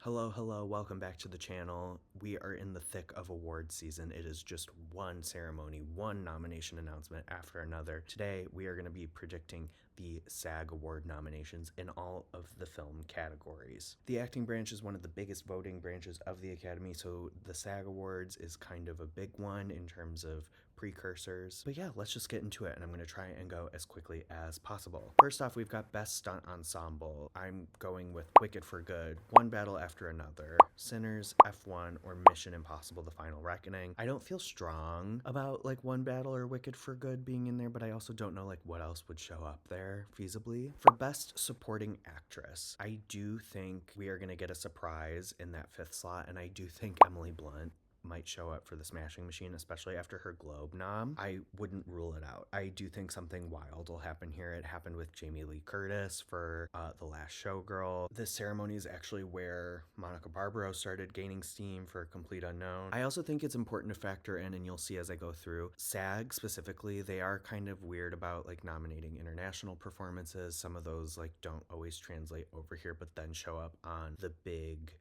Hello, welcome back to the channel. We are in the thick of award season. It is just one ceremony, one nomination announcement after another. Today, we are going to be predicting the SAG Award nominations in all of the film categories. The acting branch is one of the biggest voting branches of the Academy, so the SAG Awards is kind of a big one in terms of precursors. But yeah, let's just get into it, and I'm going to try and go as quickly as possible. First off, we've got Best Stunt Ensemble. I'm going with Wicked for Good, One Battle After Another, Sinners, F1, or Mission Impossible: The Final Reckoning. I don't feel strong about like One Battle or Wicked for Good being in there, but I also don't know like what else would show up there feasibly. For Best Supporting Actress, I do think we are going to get a surprise in that fifth slot, and I do think Emily Blunt might show up for the Smashing Machine, especially after her Globe nom. I wouldn't rule it out. I do think something wild will happen here. It happened with Jamie Lee Curtis for The Last Showgirl. This ceremony is actually where Monica Barbaro started gaining steam for Complete Unknown. I also think it's important to factor in, and you'll see as I go through, SAG specifically, they are kind of weird about like nominating international performances. Some of those like don't always translate over here, but then show up on the big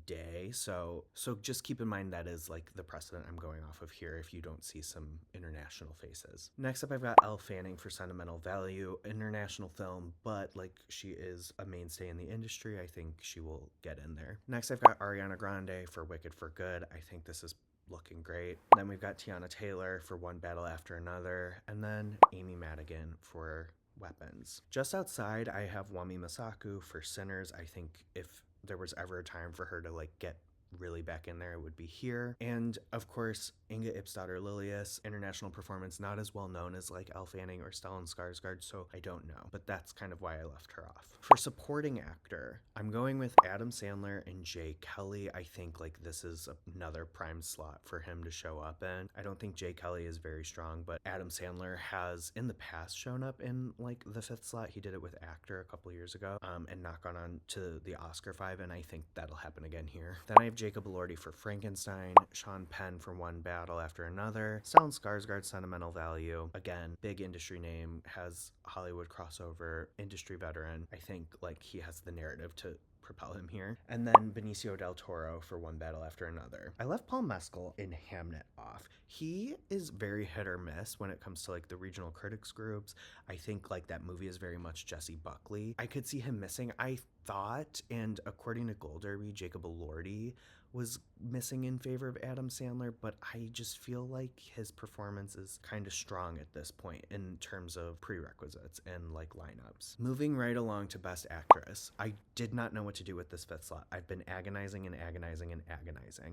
day. So just keep in mind that is like the precedent I'm going off of here if you don't see some international faces. Next up, I've got Elle Fanning for Sentimental Value, international film, but like she is a mainstay in the industry. I think she will get in there. Next, I've got Ariana Grande for Wicked for Good. I think this is looking great. Then we've got Tiana Taylor for One Battle After Another, and then Amy Madigan for Weapons. Just outside, I have Wami Masaku for Sinners. I think if there was ever a time for her to like get really back in there, it would be here. And of course, Inga Ipsdottir Lilius, international performance, not as well known as like Elle Fanning or Stellan Skarsgård, so I don't know, but that's kind of why I left her off. For supporting actor, I'm going with Adam Sandler and Jay Kelly. I think like this is another prime slot for him to show up in. I don't think Jay Kelly is very strong, but Adam Sandler has in the past shown up in like the fifth slot. He did it with Actor a couple years ago and not gone on to the Oscar 5, and I think that'll happen again here. Then I have Jacob Elordi for Frankenstein, Sean Penn for One Battle After Another, Stellan Skarsgård, Sentimental Value. Again, big industry name, has Hollywood crossover, industry veteran. I think like he has the narrative to propel him here. And then Benicio del Toro for One Battle After Another. I left Paul Mescal in Hamnet off. He is very hit or miss when it comes to like the regional critics groups. I think like that movie is very much Jesse Buckley. I could see him missing. I thought, and according to Gold Derby, Jacob Elordi was missing in favor of Adam Sandler, but I just feel like his performance is kind of strong at this point in terms of prerequisites and like lineups. Moving right along to Best Actress, I did not know what to do with this fifth slot. I've been agonizing.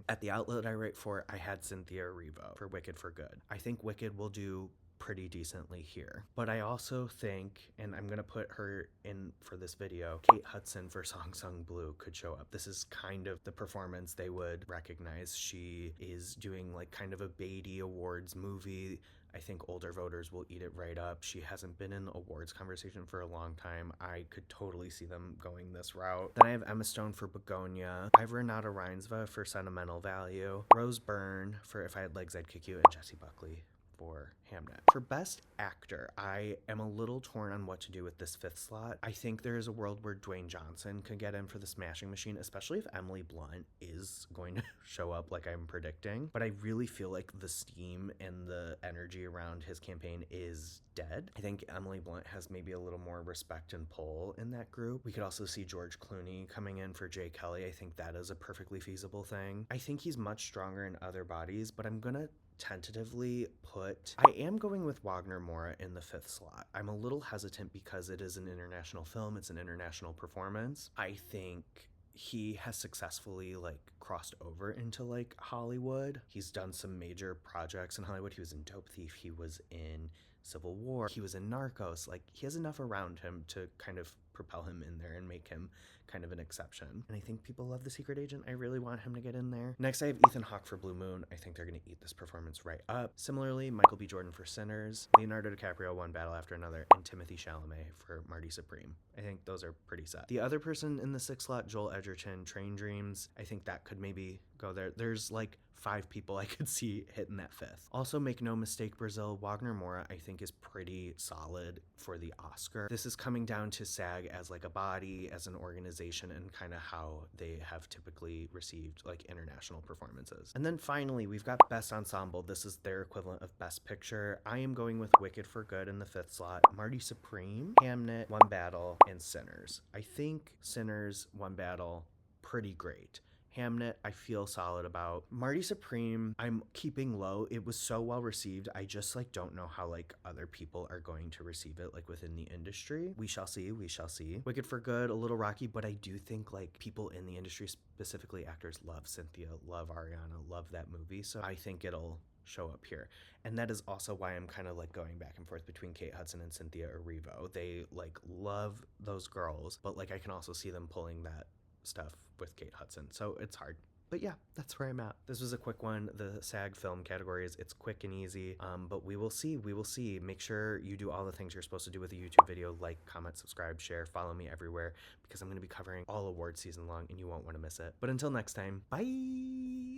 At the outlet I write for, I had Cynthia Erivo for Wicked for Good. I think Wicked will do pretty decently here. But I also think, and I'm gonna put her in for this video, Kate Hudson for Song Sung Blue could show up. This is kind of the performance they would recognize. She is doing like kind of a Beatty Awards movie. I think older voters will eat it right up. She hasn't been in the awards conversation for a long time. I could totally see them going this route. Then I have Emma Stone for Begonia, I have Renata Reinsva for Sentimental Value, Rose Byrne for If I Had Legs I'd Kick You, and Jesse Buckley for Hamnet. For Best Actor, I am a little torn on what to do with this fifth slot. I think there is a world where Dwayne Johnson could get in for the Smashing Machine, especially if Emily Blunt is going to show up like I'm predicting. But I really feel like the steam and the energy around his campaign is dead. I think Emily Blunt has maybe a little more respect and pull in that group. We could also see George Clooney coming in for Jay Kelly. I think that is a perfectly feasible thing. I think he's much stronger in other bodies, but I'm gonna tentatively put, I am going with Wagner Moura in the fifth slot. I'm a little hesitant because it is an international film, it's an international performance. I think he has successfully like crossed over into like Hollywood. He's done some major projects in Hollywood. He was in Dope Thief, he was in Civil War, he was in Narcos. Like he has enough around him to kind of propel him in there and make him kind of an exception. And I think people love The Secret Agent. I really want him to get in there. Next, I have Ethan Hawke for Blue Moon. I think they're going to eat this performance right up. Similarly, Michael B. Jordan for Sinners, Leonardo DiCaprio, One Battle After Another, and Timothée Chalamet for Marty Supreme. I think those are pretty set. The other person in the sixth slot, Joel Edgerton, Train Dreams. I think that could maybe go there. There's like 5 people I could see hitting that 5th. Also, make no mistake, Brazil, Wagner Moura I think is pretty solid for the Oscar. This is coming down to SAG as like a body, as an organization, and kind of how they have typically received like international performances. And then finally, we've got Best Ensemble. This is their equivalent of Best Picture. I am going with Wicked for Good in the 5th slot, Marty Supreme, Hamnet, One Battle, and Sinners. I think Sinners, One Battle, pretty great. Hamnet, I feel solid about. Marty Supreme, I'm keeping low. It was so well received. I just like don't know how like other people are going to receive it like within the industry. We shall see. We shall see. Wicked for Good, a little rocky, but I do think like people in the industry, specifically actors, love Cynthia, love Ariana, love that movie. So I think it'll show up here. And that is also why I'm kind of like going back and forth between Kate Hudson and Cynthia Erivo. They like love those girls, but like I can also see them pulling that stuff with Kate Hudson. So it's hard. But yeah, that's where I'm at. This was a quick one. The SAG film categories, it's quick and easy. But we will see. We will see. Make sure you do all the things you're supposed to do with a YouTube video, like, comment, subscribe, share, follow me everywhere, because I'm going to be covering all award season long and you won't want to miss it. But until next time, bye.